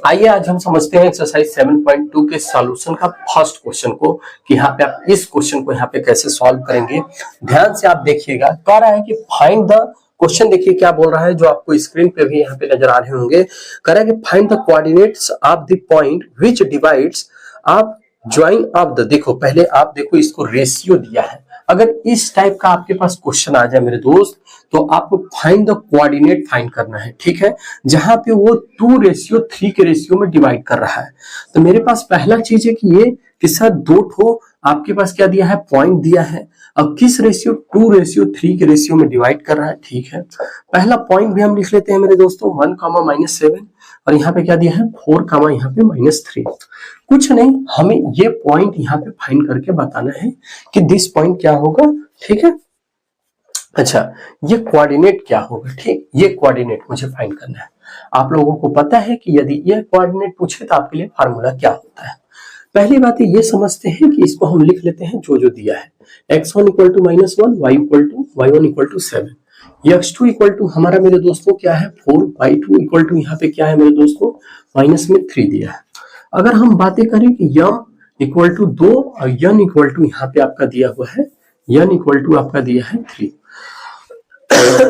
आइए आज हम समझते हैं एक्सरसाइज 7.2 के सॉल्यूशन का फर्स्ट क्वेश्चन को कि यहाँ पे आप इस क्वेश्चन को यहाँ पे कैसे सॉल्व करेंगे। ध्यान से आप देखिएगा, कह रहा है कि फाइंड द क्वेश्चन, देखिए क्या बोल रहा है जो आपको स्क्रीन पे भी यहाँ पे नजर आ रहे होंगे। कह रहा है कि find the coordinates of the point which divides आप ज्वाइन ऑफ द, देखो पहले आप देखो इसको रेशियो दिया है। अगर इस टाइप का आपके पास क्वेश्चन आ जाए मेरे दोस्त तो आपको फाइंड द कोऑर्डिनेट फाइंड करना है, ठीक है, जहां पे वो 2:3 के रेशियो में डिवाइड कर रहा है। तो मेरे पास पहला चीज है कि ये किसका दो ठो आपके पास क्या दिया है, पॉइंट दिया है। अब किस रेशियो 2:3 के रेशियो में डिवाइड कर रहा है, ठीक है। पहला पॉइंट भी हम लिख लेते हैं मेरे दोस्तों 1, -7 और यहाँ पे क्या दिया है 4, यहाँ पे -3। कुछ नहीं, हमें ये पॉइंट यहाँ पे फाइंड करके बताना है कि दिस पॉइंट क्या होगा, ठीक है। अच्छा, ये कोऑर्डिनेट क्या होगा, ठीक, ये कोऑर्डिनेट मुझे फाइंड करना है। आप लोगों को पता है कि यदि ये कोऑर्डिनेट पूछे तो आपके लिए फार्मूला क्या होता है। पहली बात ये समझते हैं कि इसको हम लिख लेते हैं जो दिया है, x1 = -1, y1 = 7, x2 = हमारा मेरे दोस्तों क्या है 4, y2 = यहाँ पे क्या है मेरे दोस्तों -3 दिया है। अगर हम बातें करें कि m = 2 और n = यहाँ पे आपका दिया हुआ है, n = आपका दिया है 3।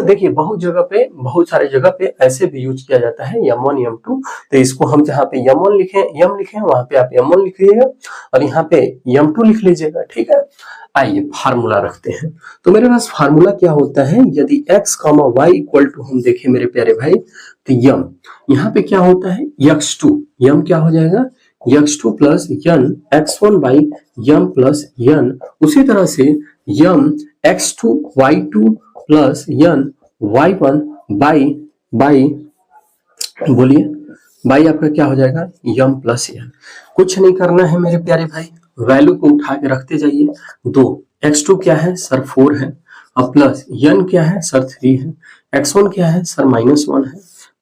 देखिए बहुत सारे जगह पे ऐसे भी यूज किया जाता है m1 m2, तो इसको हम जहाँ पे m1 लिखे वहां पे आप m1 लिख लीजिएगा और यहाँ पे m2 लिख लीजिएगा, ठीक है। आइए फार्मूला रखते हैं। तो मेरे पास फार्मूला क्या होता है, यदि x, y = हम देखें मेरे प्यारे भाई तो m यहाँ पे क्या होता है x2, m क्या हो जाएगा x2 + n x1 / m + n। उसी तरह से m x2 y2 + n y1 बोलिए बाई आपका क्या हो जाएगा m + n। कुछ नहीं करना है मेरे प्यारे भाई, वैल्यू को उठा के रखते जाइए। 2 x2 क्या है सर 4 है और प्लस n क्या है सर 3 है, x1 क्या है सर -1 है,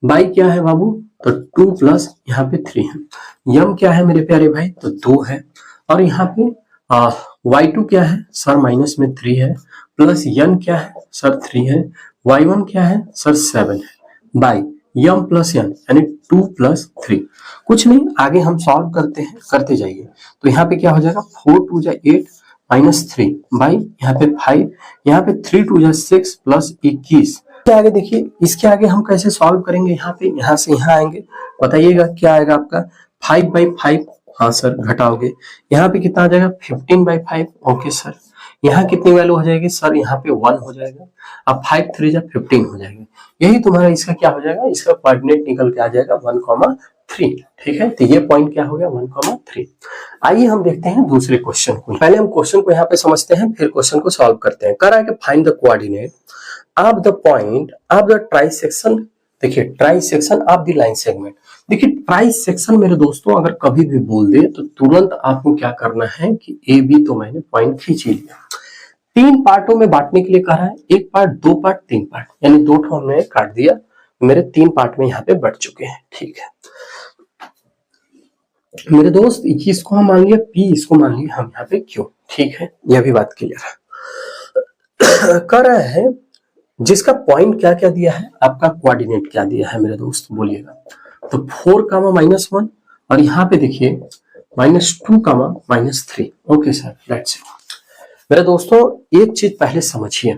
बाई क्या है बाबू तो 2 + यहाँ पे 3 है, m क्या है मेरे प्यारे भाई तो 2 है और यहाँ पे y2 क्या है सर -3 है, प्लस n क्या है सर 3 है, y1 क्या है सर 7 है, बाई m + n यानी 2 + 3। कुछ नहीं, आगे हम सॉल्व करते जाइए। तो यहाँ पे क्या हो जाएगा 4 × 2 = 8 -3 बाई यहाँ पे 5, यहाँ पे 3 × 2 = 6 + 21। क्या आगे देखिए, इसके आगे हम कैसे सॉल्व करेंगे, यहाँ पे यहाँ से यहाँ आएंगे, बताइएगा क्या आएगा आपका 5/5। हाँ सर घटाओगे, यहाँ पे कितना आ जाएगा 15/5। ओके सर, यहाँ कितनी वैल्यू हो जाएगी सर, यहाँ पे 1 हो जाएगा। अब 5 × 3 = 15 हो जाएगा। यही तुम्हारा इसका क्या हो जाएगा, इसका कोऑर्डिनेट निकल के आ जाएगा 1,3, ठीक है। तो ये पॉइंट क्या हो गया 1,3। आइए हम देखते हैं दूसरे क्वेश्चन को। पहले हम क्वेश्चन को यहाँ पे समझते हैं, फिर क्वेश्चन को सॉल्व करते हैं। कह रहा है कि find the coordinate of the point of the trisection, देखिए trisection of the line segment. देखिए ट्राइसेक्शन मेरे दोस्तों अगर कभी भी बोल दे तो तुरंत आपको क्या करना है कि ए बी तो मैंने पॉइंट खींच ही लिया। 3 पार्टों में बांटने के लिए कहा है, 1 पार्ट 2 पार्ट 3 पार्ट, यानी 2 ठो हमने काट दिया, मेरे 3 पार्ट में यहाँ पे बट चुके हैं, ठीक है मेरे दोस्त। इसको हम मान लिया P, इसको मान लिया हम यहाँ पे Q, ठीक है, यह भी बात क्लियर है। कर रहा है जिसका पॉइंट क्या क्या दिया है, आपका कोऑर्डिनेट क्या दिया है मेरे दोस्त बोलिएगा। तो 4, -1 और यहाँ पे देखिए -2, -3। Okay sir, that's it. मेरे दोस्तों एक चीज पहले समझिए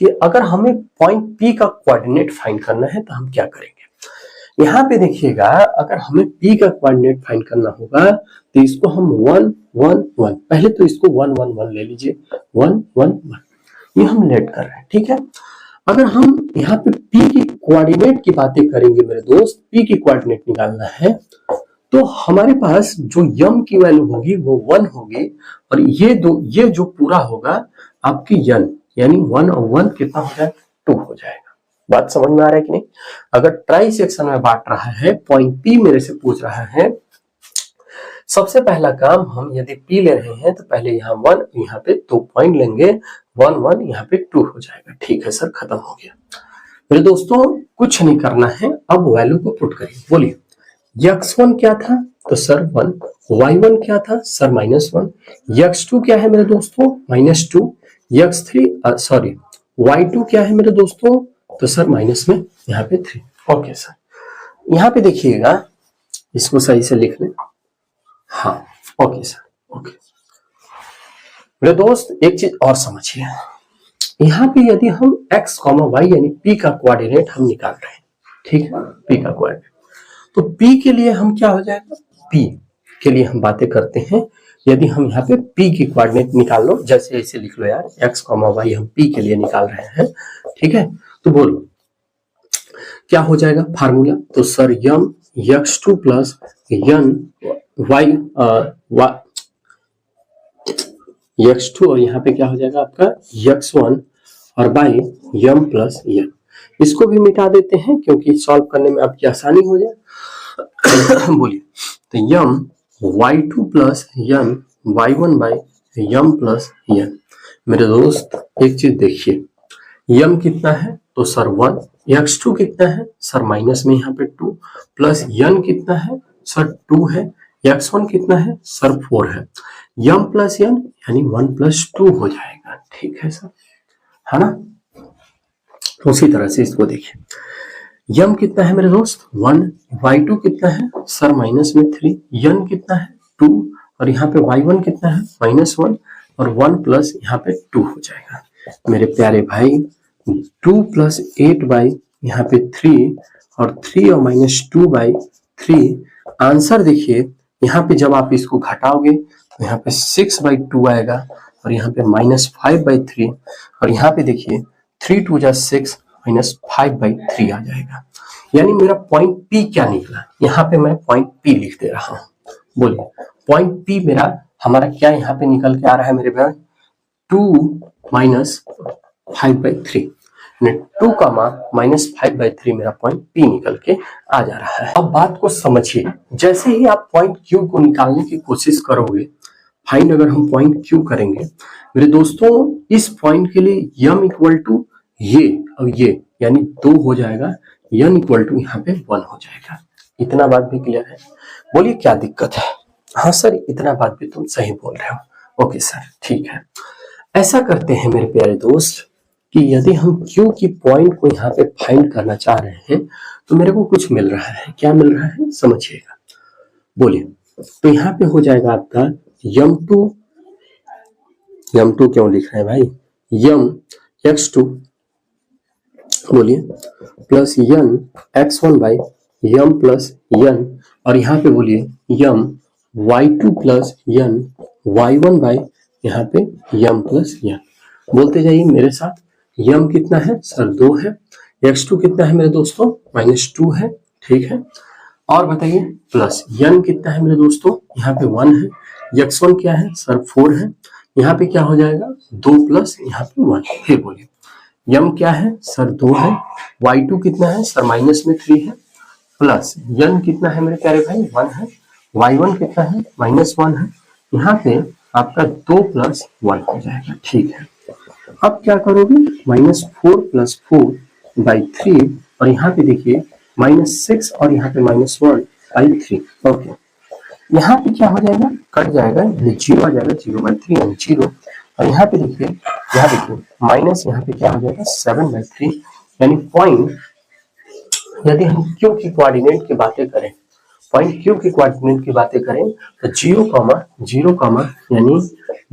कि अगर हमें पॉइंट P का कोऑर्डिनेट फाइंड करना है तो हम क्या करेंगे। यहाँ पे देखिएगा, अगर हमें P का कोऑर्डिनेट फाइंड करना होगा तो इसको हम 1, 1, 1, पहले तो इसको 1, 1, 1 ले लीजिए, 1, 1, 1, ये हम लेट कर रहे हैं, ठीक है। अगर हम यहाँ पे P की कोऑर्डिनेट की बातें करेंगे मेरे दोस्त, P की कोऑर्डिनेट निकालना है तो हमारे पास जो m की वैल्यू होगी वो 1 होगी और ये जो पूरा होगा आपकी n, यानी 1 और 1 कितना हो जाएगा 2 हो जाएगा। बात समझ में आ रहा है कि नहीं। अगर ट्राई सेक्शन में बांट रहा है, पॉइंट P मेरे से पूछ रहा है, सबसे पहला काम हम यदि P ले रहे हैं तो पहले यहाँ 1, यहाँ पे 2 पॉइंट लेंगे, 1, 1, यहाँ पे 2 हो जाएगा, ठीक है सर, खत्म हो गया। मेरे दोस्तों कुछ नहीं करना है, अब वैल्यू को पुट करिए। बोलिए x1 क्या था तो सर 1, y1 क्या था सर -1, x2 क्या है मेरे दोस्तों -2, x3 सॉरी y2 क्या है मेरे दोस्तों तो सर माइनस में यहाँ पे 3। ओके सर, यहाँ पे देखिएगा इसको सही से लिख लें। हाँ ओके सर ओके। मेरे दोस्त एक चीज और समझिए, यहाँ पे यदि हम x, y यानी p का कोऑर्डिनेट हम निकाल रहे हैं, ठीक है, p का कोऑर्डिनेट, तो p के लिए हम क्या हो जाएगा, p के लिए हम बातें करते हैं। यदि हम यहाँ पे p की कोऑर्डिनेट निकाल लो, जैसे ऐसे लिख लो यार, x, y हम p के लिए निकाल रहे हैं, ठीक है। तो बोलो क्या हो जाएगा फार्मूला, तो सर यम x2 प्लस यन y x2 और यहाँ पे क्या हो जाएगा आपका x1 और बाई यम प्लस यन। इसको भी मिटा देते हैं क्योंकि सॉल्व करने में आपकी आसानी हो जाए। बोलिए, तो m y2 plus n y1 by m plus n. मेरे दोस्त एक चीज देखिए, यम कितना है तो सर 1, x2 कितना है सर माइनस में यहाँ पे 2, प्लस यन कितना है सर 2 है, x1 कितना है सर 4 है, यम प्लस यन यानी 1 प्लस 2 हो जाएगा, ठीक है सर, है ना। उसी तरह से इसको देखिए, यम कितना है मेरे दोस्त 1, y2 कितना है सर माइनस में 3, यन कितना है 2 और यहाँ पे y1 कितना है -1 और 1 प्लस यहाँ पे 2 हो जाएगा। मेरे प्यारे भाई 2 प्लस 8 बाई यहाँ पे 3 और 3 और -2 बाई 3, आंसर देखिए यहाँ पे जब आप इसको घटाओगे तो यहाँ पे 6 बाई 2 आएगा और यहाँ पे -5 बाई 3 और यहाँ पे देखिए 3 2 जा 6 -5 बाई 3 आ जाएगा। यानी मेरा पॉइंट P क्या निकला, यहाँ पे मैं पॉइंट P लिख दे रहा हूँ। बोलिए पॉइंट P मेरा हमारा क्या यहाँ पे निकल के आ रहा है मेरे भाई, 2 -5 बाई 3, 2 का -5 बाई 3 मेरा पॉइंट P निकल के आ जा रहा है। अब बात को समझिए, जैसे ही आप पॉइंट Q को निकालने की कोशिश करोगे, फाइंड अगर हम पॉइंट Q करेंगे मेरे दोस्तों, इस पॉइंट के लिए यम इक्वल टू ये और ये यानी 2 हो जाएगा, यन इक्वल टू यहाँ पे 1 हो जाएगा। इतना बात भी क्लियर है, बोलिए क्या दिक्कत है। हाँ सर इतना बात भी तुम सही बोल रहे हो, ओके सर ठीक है। ऐसा करते हैं मेरे प्यारे दोस्त कि यदि हम Q की पॉइंट को यहाँ पे फाइंड करना चाह रहे हैं तो मेरे को कुछ मिल रहा है, क्या मिल रहा है समझिएगा। बोलिए, तो यहाँ पे हो जाएगा आपका यम2 क्यों लिख रहे हैं भाई, यम x2 बोलिए plus n x1 by m plus n और यहाँ पे बोलिए यम y2 plus n y1 by यहाँ पे यम प्लस यन। बोलते जाइए मेरे साथ, यम कितना है सर 2 है, x2 कितना है मेरे दोस्तों -2 है, ठीक है, और बताइए प्लस यन कितना है मेरे दोस्तों यहाँ पे 1 है, x1 क्या है सर 4 है, यहाँ पे क्या हो जाएगा 2 प्लस यहाँ पे 1। फिर बोलिए यम क्या है सर 2 है, y2 कितना है सर माइनस में 3 है, प्लस यन कितना है मेरे प्यारे भाई 1 है, y1 कितना है -1 है, यहाँ पे आपका 2 प्लस 1 हो जाएगा, ठीक है। अब क्या करोगे -4 प्लस 4 बाई 3 और यहाँ पे देखिए -6 और यहाँ पे -1 बाई 3, ओके। यहाँ पे क्या हो जाएगा कट जाएगा, ये 0 आ जाएगा, 0 बाई 3 यानी 0 और यहाँ पे देखिए माइनस यहाँ पे क्या हो जाएगा 7 बाई 3 यानी पॉइंट, यदि हम Q की कोऑर्डिनेट की बातें करें, पॉइंट Q की कोऑर्डिनेट की बातें करें तो 0, यानी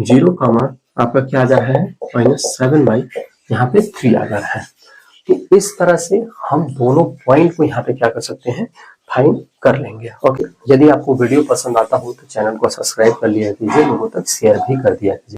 0, आपका क्या आ जा रहा है -7 बाई यहाँ पे 3 आ जा रहा है। तो इस तरह से हम दोनों पॉइंट को यहाँ पे क्या कर सकते हैं फाइंड कर लेंगे, ओके। यदि आपको वीडियो पसंद आता हो तो चैनल को सब्सक्राइब कर लिया कीजिए, लोगों तक शेयर भी कर दिया कीजिए।